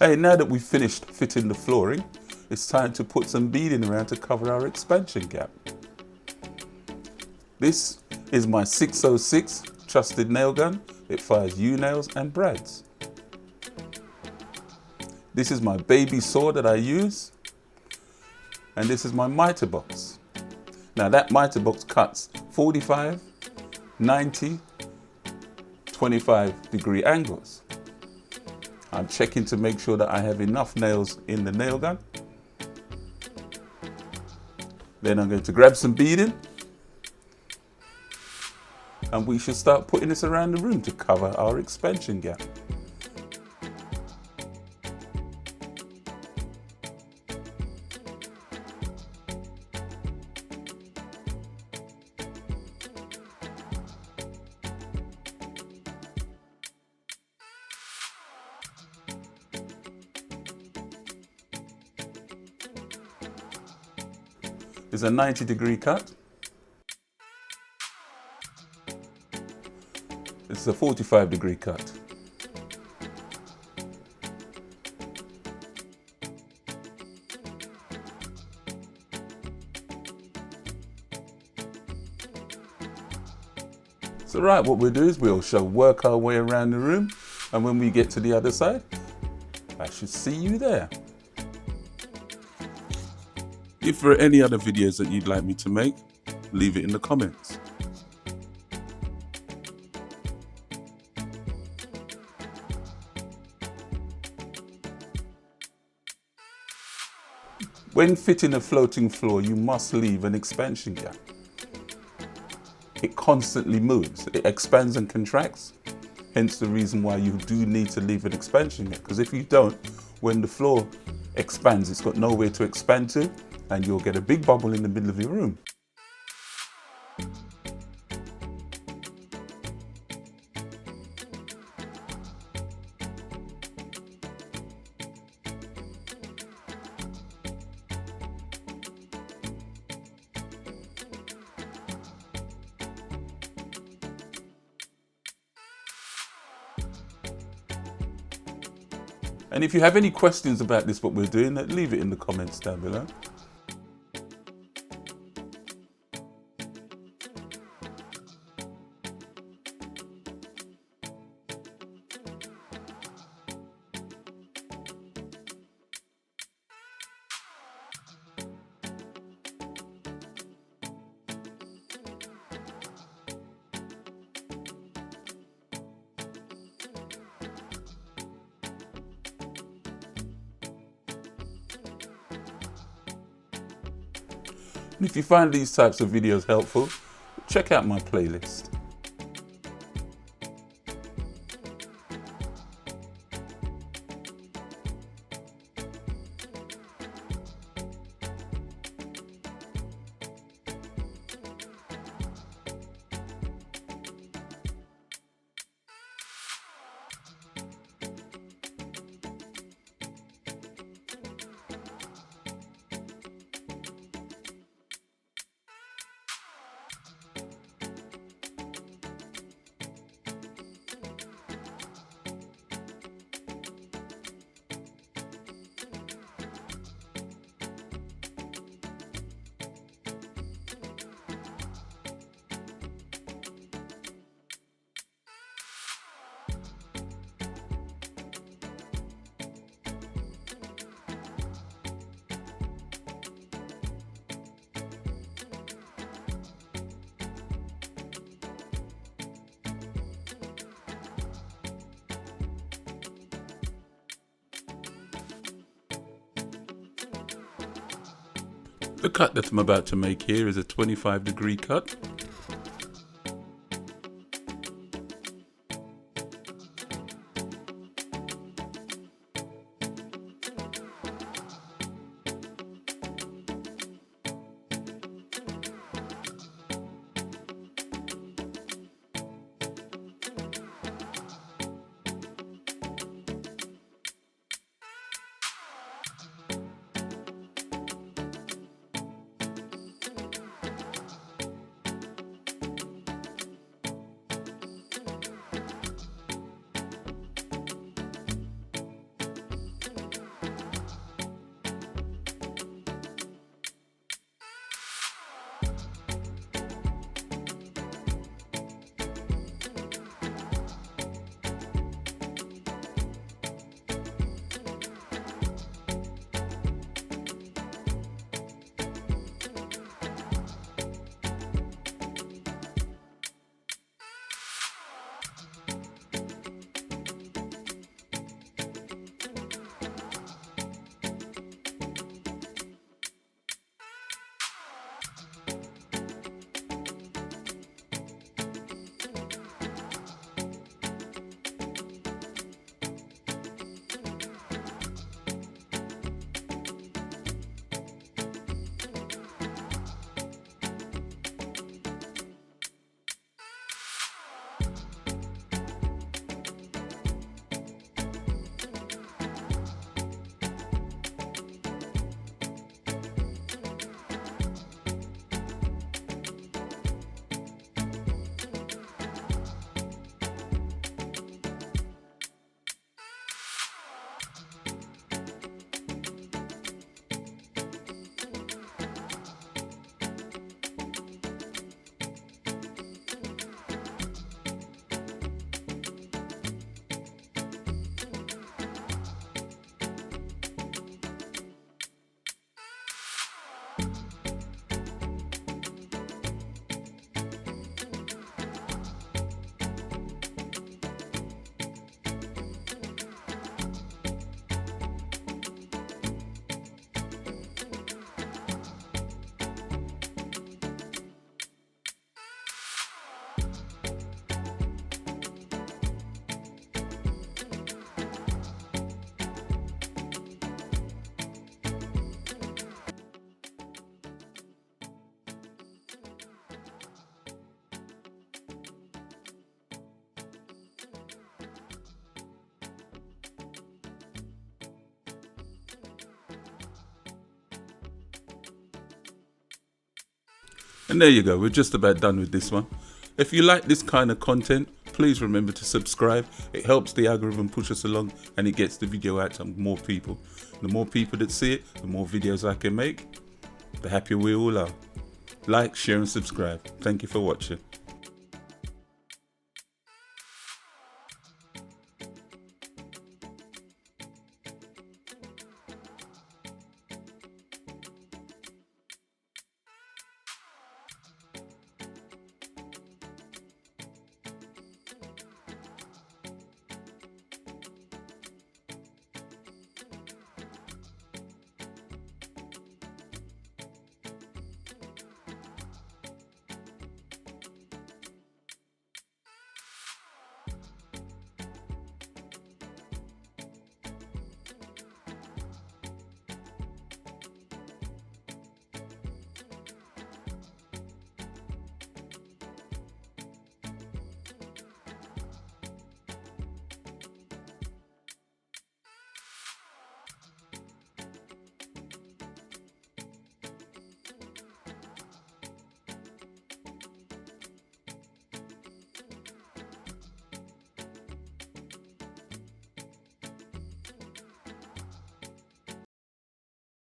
Hey, now that we've finished fitting the flooring, it's time to put some beading around to cover our expansion gap. This is my 606 trusted nail gun. It fires U-nails and brads. This is my baby saw that I use. And this is my miter box. Now that miter box cuts 45, 90, 25 degree angles. I'm checking to make sure that I have enough nails in the nail gun. Then I'm going to grab some beading and we should start putting this around the room to cover our expansion gap. It's a 90-degree cut. It's a 45-degree cut. So right, what we'll do is we shall work our way around the room, and when we get to the other side, I should see you there. If there are any other videos that you'd like me to make, leave it in the comments. When fitting a floating floor, you must leave an expansion gap. It constantly moves, it expands and contracts, hence the reason why you do need to leave an expansion gap, because if you don't, when the floor expands, it's got nowhere to expand to, and you'll get a big bubble in the middle of your room. And if you have any questions about this, what we're doing, leave it in the comments down below. And if you find these types of videos helpful, check out my playlist. The cut that I'm about to make here is a 25-degree cut. And there you go, we're just about done with this one. If you like this kind of content, please remember to subscribe. It helps the algorithm push us along and it gets the video out to more people. The more people that see it, the more videos I can make, the happier we all are. Like, share and subscribe. Thank you for watching.